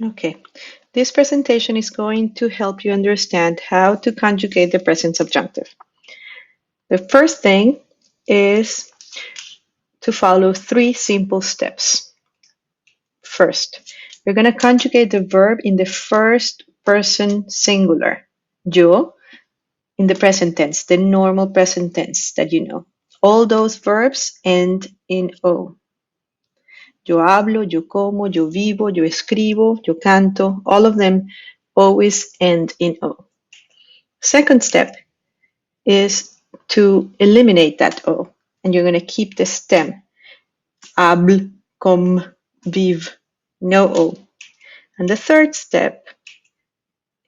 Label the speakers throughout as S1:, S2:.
S1: Okay, this presentation is going to help you understand how to conjugate the present subjunctive. The first thing is to follow 3 simple steps. First, we're going to conjugate the verb in the first person singular. Yo, in the present tense, the normal present tense that you know. All those verbs end in O. Yo hablo, yo como, yo vivo, yo escribo, yo canto. All of them always end in O. Second step is to eliminate that O. And you're going to keep the stem. Hable, comme, vive. No O. And the third step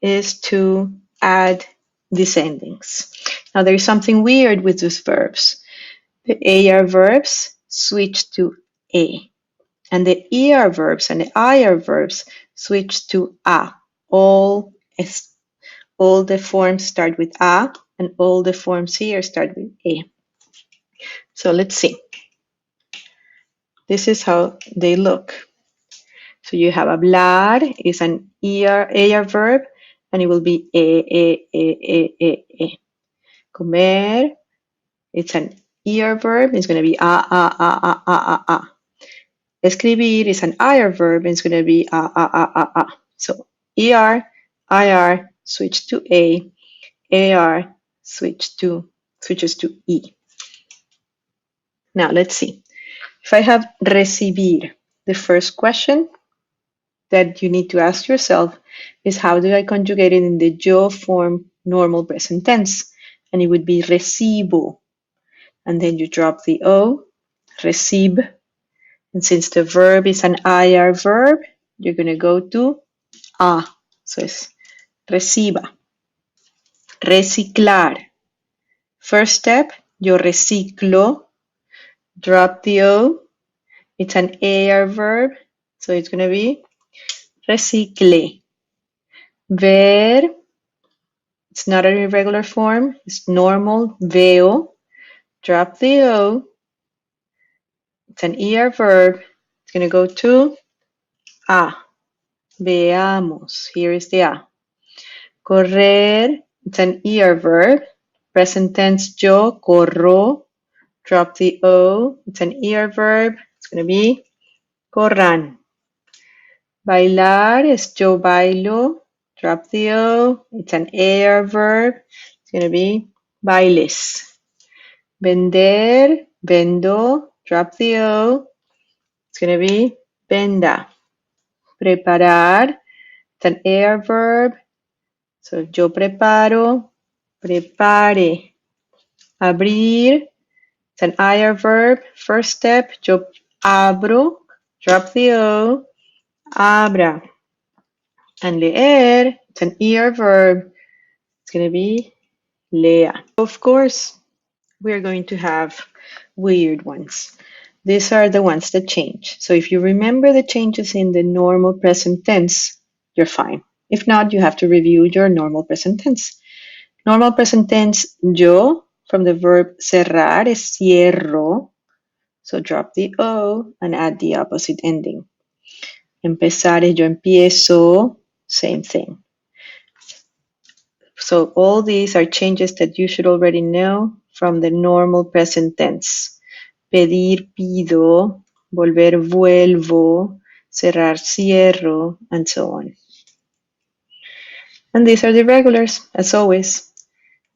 S1: is to add descendings. Now there is something weird with these verbs. The AR verbs switch to A. And the ER verbs and the IR verbs switch to A. All the forms start with A, and all the forms here start with A. So let's see. This is how they look. So you have hablar is an AR verb, and it will be e. Comer, it's an ER verb, it's going to be a. Escribir is an IR verb, and it's going to be a. So ER, IR, switch to A, AR, switches to E. Now let's see. If I have recibir, the first question that you need to ask yourself is how do I conjugate it in the yo form normal present tense? And it would be recibo. And then you drop the O, recib. And since the verb is an IR verb, you're going to go to A. So it's reciba. Reciclar. First step, yo reciclo. Drop the O. It's an AR verb, so it's going to be recicle. Ver, it's not an irregular form, it's normal, veo. Drop the O. It's an ER verb. It's going to go to A. Veamos. Here is the A. Correr, it's an ER verb. Present tense, yo corro. Drop the O. It's an ER verb. It's going to be corran. Bailar is yo bailo. Drop the O. It's an AR verb. It's going to be bailes. Vender, vendo. Drop the O. It's going to be venda. Preparar, it's an AR verb. So yo preparo, prepare. Abrir, it's an IR verb. First step, yo abro. Drop the O. Abra. And leer, it's an ER verb. It's going to be lea. Of course, we're going to have weird ones. These are the ones that change. So if you remember the changes in the normal present tense, you're fine. If not, you have to review your normal present tense. Normal present tense, yo, from the verb cerrar is cierro. So drop the O and add the opposite ending. Empezar es yo empiezo, same thing. So all these are changes that you should already know from the normal present tense. Pedir, pido, volver, vuelvo, cerrar, cierro, and so on. And these are the regulars, as always.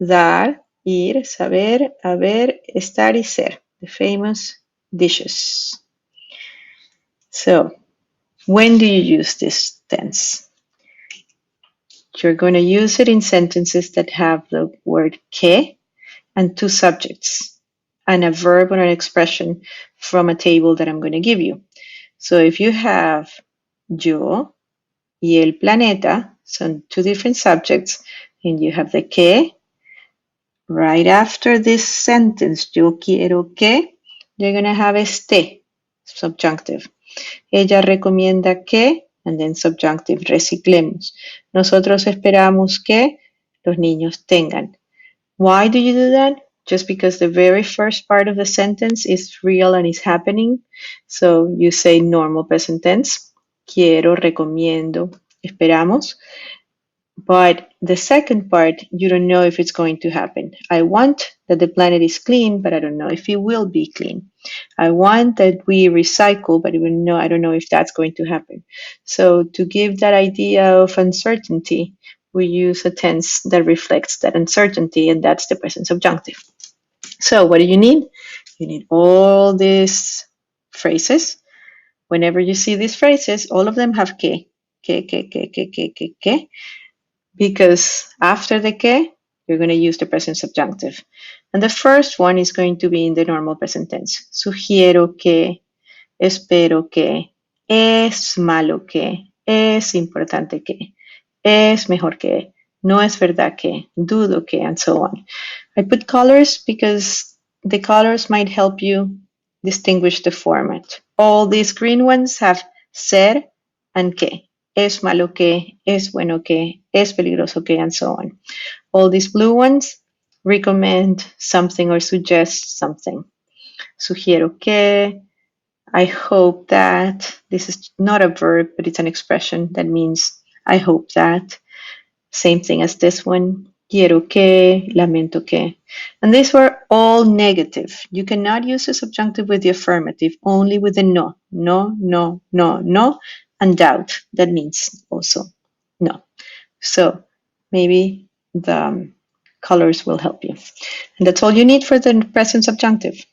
S1: Dar, ir, saber, haber, estar y ser, the famous dishes. So, when do you use this tense? You're going to use it in sentences that have the word que and 2 subjects and a verb or an expression from a table that I'm going to give you. So if you have yo y el planeta, so 2 different subjects, and you have the que, right after this sentence, yo quiero que, you're going to have este, subjunctive. Ella recomienda que, and then subjunctive, reciclemos. Nosotros esperamos que los niños tengan. Why do you do that? Just because the very first part of the sentence is real and is happening. So you say normal present tense. quiero, recomiendo, esperamos. But the second part, you don't know if it's going to happen. I want that the planet is clean, but I don't know if it will be clean. I want that we recycle, but even know I don't know if that's going to happen. So to give that idea of uncertainty, we use a tense that reflects that uncertainty, and that's the present subjunctive. So what do you need? You need all these phrases. Whenever you see these phrases, all of them have que, because after the que, you're going to use the present subjunctive. And the first one is going to be in the normal present tense. Sugiero que, espero que, es malo que, es importante que, es mejor que, no es verdad que, dudo que, and so on. I put colors because the colors might help you distinguish the format. All these green ones have ser and que. Es malo que, es bueno que, es peligroso que, and so on. All these blue ones recommend something or suggest something. Sugiero que, I hope that. This is not a verb, but it's an expression that means I hope that. Same thing as this one. Quiero que, lamento que. And these were all negative. You cannot use the subjunctive with the affirmative, only with the no. No, no, no, no. And doubt. That means also no. So maybe the colors will help you. And that's all you need for the present subjunctive.